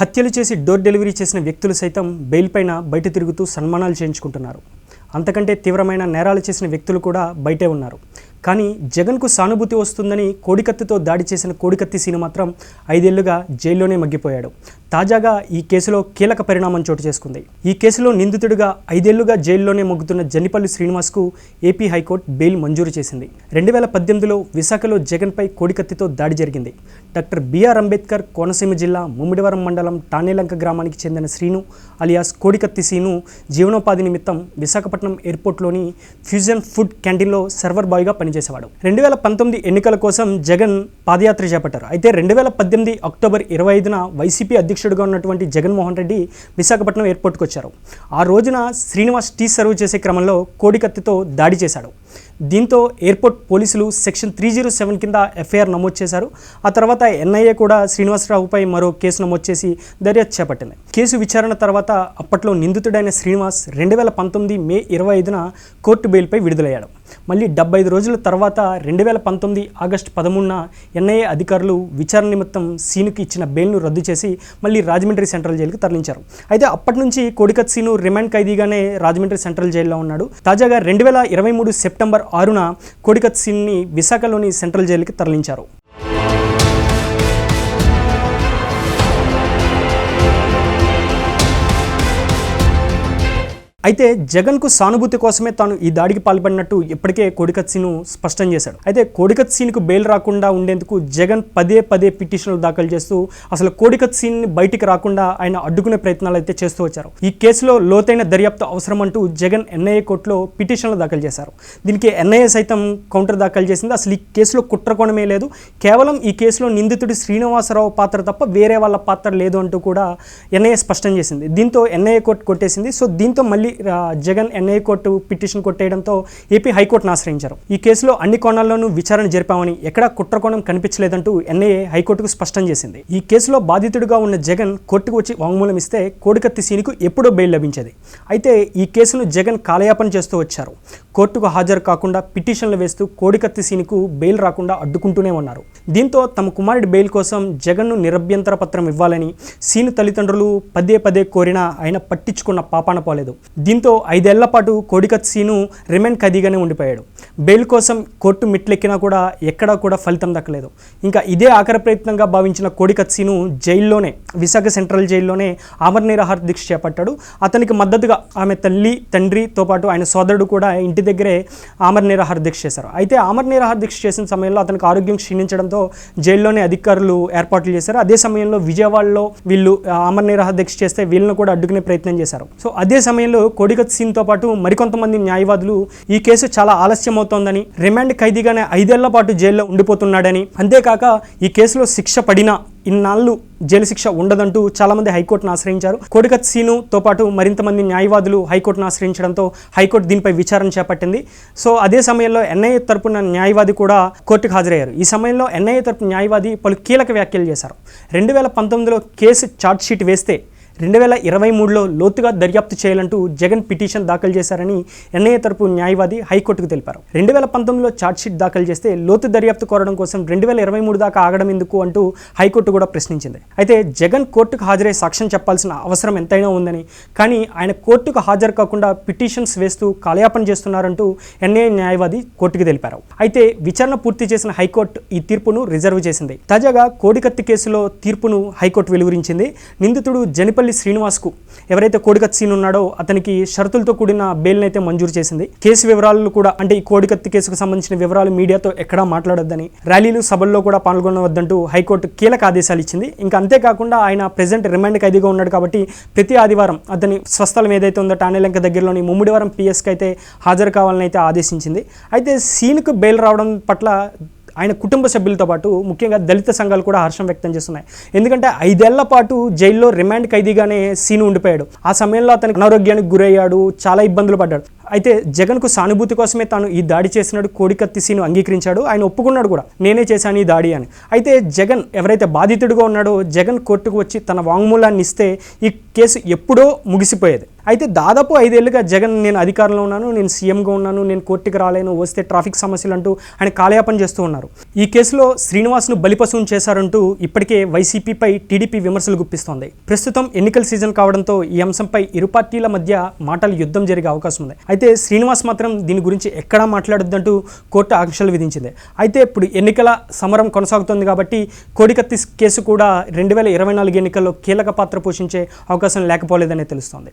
హత్యలు చేసి door delivery చేసిన వ్యక్తులు సైతం బెయిల్ పైన బయట తిరుగుతూ సన్మానాలు చేయించుకుంటున్నారు. అంతకంటే తీవ్రమైన నేరాలు చేసిన వ్యక్తులు కూడా బయటే ఉన్నారు. కానీ జగన్కు సానుభూతి వస్తుందని కోడికత్తితో దాడి చేసిన కోడికత్తి సీను మాత్రం 5 ఏళ్లుగా జైల్లోనే మగ్గిపోయాడు. తాజాగా ఈ కేసులో కీలక పరిణామం చోటు చేసుకుంది. ఈ కేసులో నిందితుడిగా 5 ఏళ్లుగా జైల్లోనే మగ్గుతున్న జన్నిపల్లి శ్రీనివాస్కు ఏపీ హైకోర్టు బెయిల్ మంజూరు చేసింది. 2018లో విశాఖలో జగన్పై కోడికత్తితో దాడి జరిగింది. డాక్టర్ బిఆర్ అంబేద్కర్ కోనసీమ జిల్లా ముమ్మిడివరం మండలం టానేలంక గ్రామానికి చెందిన శ్రీను అలియాస్ కోడికత్తి సీను జీవనోపాధి నిమిత్తం విశాఖపట్నం ఎయిర్పోర్ట్లోని ఫ్యూజన్ ఫుడ్ క్యాంటీన్లో సర్వర్ బాయ్గా పనిచేసేవాడు. 2019 ఎన్నికల కోసం జగన్ పాదయాత్ర చేపట్టారు. అయితే 2018 అక్టోబర్ 25న వైసీపీ అధ్యక్షుడిగా ఉన్నటువంటి జగన్మోహన్ రెడ్డి విశాఖపట్నం ఎయిర్పోర్ట్కి వచ్చారు. ఆ రోజున శ్రీనివాస్ టీ సర్వ్ చేసే క్రమంలో కోడికత్తితో దాడి చేశాడు. దీంతో ఎయిర్పోర్ట్ పోలీసులు సెక్షన్ 307 కింద ఎఫ్ఐఆర్ నమోదు చేశారు. ఆ తర్వాత ఎన్ఐఏ కూడా శ్రీనివాసరావుపై మరో కేసు నమోదు చేసి దర్యాప్తు చేపట్టింది. కేసు విచారణ తర్వాత అప్పట్లో నిందితుడైన శ్రీనివాస్ 2019 మే 25న కోర్టు బెయిల్పై విడుదలయ్యాడు. మళ్ళీ 75 రోజుల తర్వాత 2019 ఆగస్టు 13న ఎన్ఐఏ అధికారులు విచారణ నిమిత్తం సీనుకి ఇచ్చిన బెయిల్ను రద్దు చేసి మళ్ళీ రాజమండ్రి సెంట్రల్ జైలుకి తరలించారు. అయితే అప్పటి నుంచి కోడికత్తి సీను రిమాండ్ ఖైదీగానే రాజమండ్రి సెంట్రల్ జైల్లో ఉన్నాడు. తాజాగా 2023 సెప్టెంబర్ 6న కోడికత్తి సీన్ని విశాఖలోని సెంట్రల్ జైలుకి తరలించారు. అయితే జగన్కు సానుభూతి కోసమే తాను ఈ దాడికి పాల్పడినట్టు ఇప్పటికే కోడికత్తి సీను స్పష్టం చేశాడు. అయితే కోడికత్తి సీన్కు బెయిల్ రాకుండా ఉండేందుకు జగన్ పదే పిటిషన్లు దాఖలు చేస్తూ అసలు కోడికత్తి సీన్ని బయటికి రాకుండా ఆయన అడ్డుకునే ప్రయత్నాలు అయితే చేస్తూ వచ్చారు. ఈ కేసులో లోతైన దర్యాప్తు అవసరం అంటూ జగన్ ఎన్ఐఏ కోర్టులో పిటిషన్లు దాఖలు చేశారు. దీనికి ఎన్ఐఏ సైతం కౌంటర్ దాఖలు చేసింది. అసలు ఈ కేసులో కుట్రకోణమే లేదు, కేవలం ఈ కేసులో నిందితుడి శ్రీనివాసరావు పాత్ర తప్ప వేరే వాళ్ళ పాత్ర లేదు అంటూ కూడా ఎన్ఐఏ స్పష్టం చేసింది. దీంతో ఎన్ఐఏ కోర్టు కొట్టేసింది. సో దీంతో మళ్ళీ జగన్ ఎన్ఐఏ కోర్టు పిటిషన్ కొట్టేయడంతో ఏపీ హైకోర్టును ఆశ్రయించారు. ఈ కేసులో అన్ని కోణాల్లోనూ విచారణ జరిపామని, ఎక్కడా కుట్రకోణం కనిపించలేదంటూ ఎన్ఐఏ హైకోర్టుకు స్పష్టం చేసింది. ఈ కేసులో బాధితుడిగా ఉన్న జగన్ కోర్టుకు వచ్చి వాంగ్మూలం ఇస్తే కోడికత్తి సీనుకు ఎప్పుడో బెయిల్ లభించేది. అయితే ఈ కేసును జగన్ కాలయాపన చేస్తూ వచ్చారు. కోర్టుకు హాజరు కాకుండా పిటిషన్లు వేస్తూ కోడికత్తి సీనుకు బెయిల్ రాకుండా అడ్డుకుంటూనే ఉన్నారు. దీంతో తమ కుమారుడి బెయిల్ కోసం జగన్ను నిరభ్యంతర పత్రం ఇవ్వాలని సీను తల్లిదండ్రులు పదే కోరినా ఆయన పట్టించుకున్న పాపాన పోలేదు. దీంతో 5 ఏళ్ల పాటు కోడికత్తి సీను రిమాండ్ ఖైదీగానే ఉండిపోయాడు. బెయిల్ కోసం కోర్టు మెట్లెక్కినా కూడా ఎక్కడా కూడా ఫలితం దక్కలేదు. ఇంకా ఇదే ఆఖరి ప్రయత్నంగా భావించిన కోడికత్తి సీను జైల్లోనే, విశాఖ సెంట్రల్ జైల్లోనే ఆమరణ నిరాహార దీక్ష చేపట్టాడు. అతనికి మద్దతుగా ఆమె తల్లి, తండ్రితో పాటు ఆయన సోదరుడు కూడా ఇంటి దగ్గరే ఆమరణ నిరాహార దీక్ష చేశారు. అయితే ఆమరణ నిరాహార దీక్ష చేసిన సమయంలో అతనికి ఆరోగ్యం క్షీణించడంతో జైల్లోనే అధికారులు ఏర్పాట్లు చేశారు. అదే సమయంలో విజయవాడలో వీళ్ళు ఆమరణ నిరాహార దీక్ష చేస్తే వీళ్ళను కూడా అడ్డుకునే ప్రయత్నం చేశారు. సో అదే సమయంలో కోడికత్తి సీన్తో పాటు మరికొంతమంది న్యాయవాదులు ఈ కేసు చాలా ఆలస్యం అవుతోందని, రిమాండ్ ఖైదీగానే 5 ఏళ్ల పాటు జైల్లో ఉండిపోతున్నాడని, అంతేకాక ఈ కేసులో శిక్ష పడినా ఇన్నాళ్ళు జైలు శిక్ష ఉండదంటూ చాలామంది హైకోర్టును ఆశ్రయించారు. కోడికత్తి సీనుతో పాటు మరింతమంది న్యాయవాదులు హైకోర్టును ఆశ్రయించడంతో హైకోర్టు దీనిపై విచారణ చేపట్టింది. సో అదే సమయంలో ఎన్ఐఏ తరపున న్యాయవాది కూడా కోర్టుకు హాజరయ్యారు. ఈ సమయంలో ఎన్ఐఏ తరపు న్యాయవాది పలు కీలక వ్యాఖ్యలు చేశారు. 2019లో కేసు ఛార్జ్షీట్ వేస్తే 2023లో లోతుగా దర్యాప్తు చేయాలంటూ జగన్ పిటిషన్ దాఖలు చేశారని ఎన్ఐఏ తరపు న్యాయవాది హైకోర్టుకు తెలిపారు. 2019లో ఛార్జ్షీట్ దాఖలు చేస్తే లోతు దర్యాప్తు కోరడం కోసం 2023 దాకా ఆగడం ఎందుకు అంటూ హైకోర్టు కూడా ప్రశ్నించింది. అయితే జగన్ కోర్టుకు హాజరై సాక్ష్యం చెప్పాల్సిన అవసరం ఎంతైనా ఉందని, కానీ ఆయన కోర్టుకు హాజరు కాకుండా పిటిషన్స్ వేస్తూ కాలయాపన చేస్తున్నారంటూ ఎన్ఐఏ న్యాయవాది కోర్టుకు తెలిపారు. అయితే విచారణ పూర్తి చేసిన హైకోర్టు ఈ తీర్పును రిజర్వ్ చేసింది. తాజాగా కోడికత్తి కేసులో తీర్పును హైకోర్టు వెలువరించింది. నిందితుడు జనిపల్లి శ్రీనివాస్కు, ఎవరైతే కోడికత్తి సీన్ ఉన్నాడో అతనికి షరతులతో కూడిన బెయిల్ని అయితే మంజూరు చేసింది. కేసు వివరాలు కూడా, అంటే ఈ కోడికత్తి కేసుకు సంబంధించిన వివరాలు మీడియాతో ఎక్కడా మాట్లాడొద్దని, ర్యాలీలు సభల్లో కూడా పాల్గొనవద్దంటూ హైకోర్టు కీలక ఆదేశాలు ఇచ్చింది. ఇంకా అంతేకాకుండా ఆయన ప్రెజెంట్ రిమాండ్ ఖైదీగా ఉన్నాడు కాబట్టి ప్రతి ఆదివారం అతని స్వస్థలం ఏదైతే ఉందో టానేలంక దగ్గరలోని ముమ్మిడివరం పిఎస్కి అయితే హాజరు కావాలని అయితే ఆదేశించింది. అయితే సీన్కు బెయిల్ రావడం పట్ల ఆయన కుటుంబ సభ్యులతో పాటు ముఖ్యంగా దళిత సంఘాలు కూడా హర్షం వ్యక్తం చేస్తున్నాయి. ఎందుకంటే 5 ఏళ్ల పాటు జైల్లో రిమాండ్ ఖైదీగానే సీను ఉండిపోయాడు. ఆ సమయంలో అతనికి అనారోగ్యానికి గురయ్యాడు, చాలా ఇబ్బందులు పడ్డాడు. అయితే జగన్కు సానుభూతి కోసమే తాను ఈ దాడి చేసినాడు కోడికత్తి సీను అంగీకరించాడు. ఆయన ఒప్పుకున్నాడు కూడా, నేనే చేశాను ఈ దాడి అని. అయితే జగన్ ఎవరైతే బాధితుడిగా ఉన్నాడో జగన్ కోర్టుకు వచ్చి తన వాంగ్మూలాన్ని ఇస్తే ఈ కేసు ఎప్పుడో ముగిసిపోయేది. అయితే దాదాపు 5 ఏళ్లుగా జగన్ నేను అధికారంలో ఉన్నాను, నేను సీఎంగా ఉన్నాను, నేను కోర్టుకు రాలేను, వస్తే ట్రాఫిక్ సమస్యలు అంటూ ఆయన కాలయాపన చేస్తూ ఉన్నారు. ఈ కేసులో శ్రీనివాస్ను బలిపశువును చేశారంటూ ఇప్పటికే వైసీపీపై టీడీపీ విమర్శలు గుప్పిస్తోంది. ప్రస్తుతం ఎన్నికల సీజన్ కావడంతో ఈ అంశంపై ఇరు పార్టీల మధ్య మాటల యుద్ధం జరిగే అవకాశం ఉంది. అయితే శ్రీనివాస్ మాత్రం దీని గురించి ఎక్కడా మాట్లాడొద్దంటూ కోర్టు ఆంక్షలు విధించింది. అయితే ఇప్పుడు ఎన్నికల సమరం కొనసాగుతోంది కాబట్టి కోడికత్తి కేసు కూడా 2024 ఎన్నికల్లో కీలక పాత్ర పోషించే అవకాశం లేకపోలేదనే తెలుస్తోంది.